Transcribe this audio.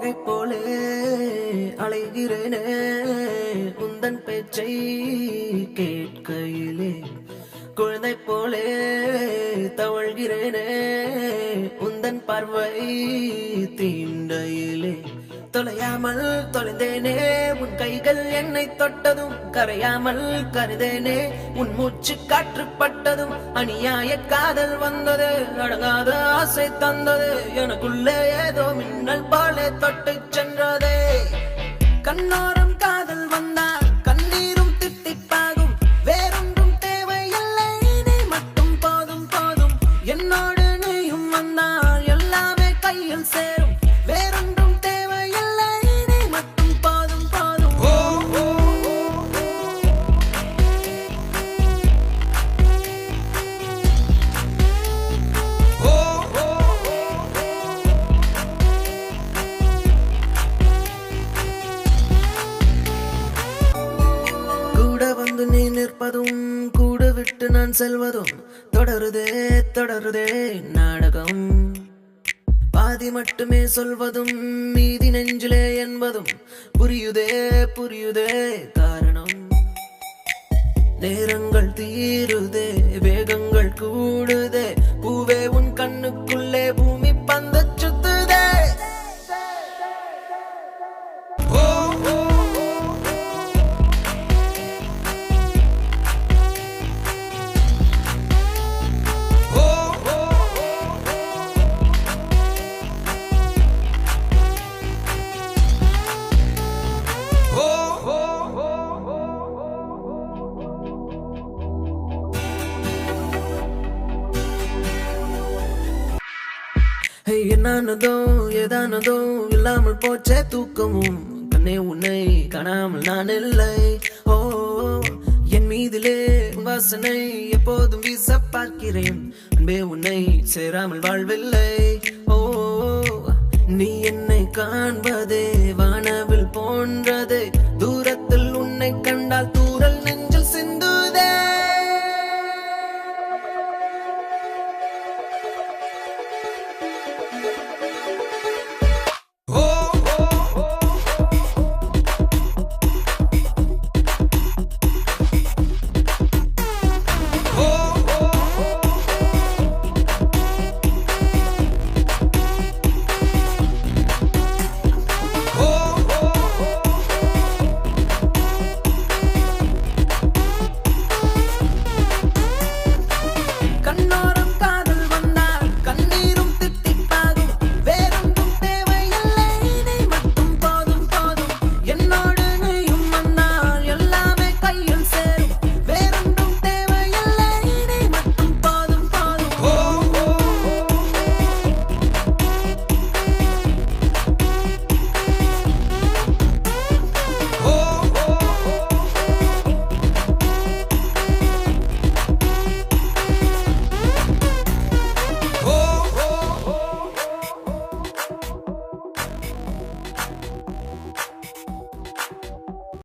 அழகை போலே அலைகிறேனே உந்தன் பேச்சை கேட்கையிலே குழந்தை போலே தவழ்கிறேனே உந்தன் பார்வை தீண்டையிலே தொலையாமல் தொலைந்தேனே உன் கைகள் என்னை தொட்டதும் கரையாமல் கருதேனே உன் மூச்சு காற்றுப்பட்டதும் அநியாய காதல் வந்தது அடங்காத ஆசை தந்தது எனக்குள்ளே ஏதோ மின்னல் போலே தொட்டு சென்றதே கண்ணோரம் காதல் வந்தால் கண்ணீரும் தித்திப்பாகும் வேறொன்றும் தேவையில்லை நீ மட்டும் போதும் போதும் என்னோடு நீயும் வந்தால் எல்லாமே கையில் சேரும் வேறொன்றும் தேவையில்லை நீ மட்டும் போதும் போதும் கூட வந்து நீ நிற்பதும் கூட விட்டு நான் செல்வதும் தொடருதே தொடருதே நாடகம் பாதி மட்டுமே சொல்வதும் மீதி நெஞ்சிலே என்பதும் புரியுதே புரியுதே காரணம் நேரங்கள் தீருதே வேகங்கள் கூடுதே பூவே உன் கண்ணுக்குள்ளே பூமி பந்து சுத்துதே என்னானதோ ஏதானதோ இல்லாமல் போச்சே தூக்கமும் கண்ணே உன்னை காணாமல் நான் இல்லை ஓ என் மீதிலே வாசனை எப்போதும் வீச பார்க்கிறேன் அன்பே உன்னை சேராமல் வாழ்வில்லை ஓ நீ என்னை காண்பதே வானவில் போன்றதே தூரத்தில் உன்னை கண்டால் தூரல் நெஞ்சில் சிந்துதே Oh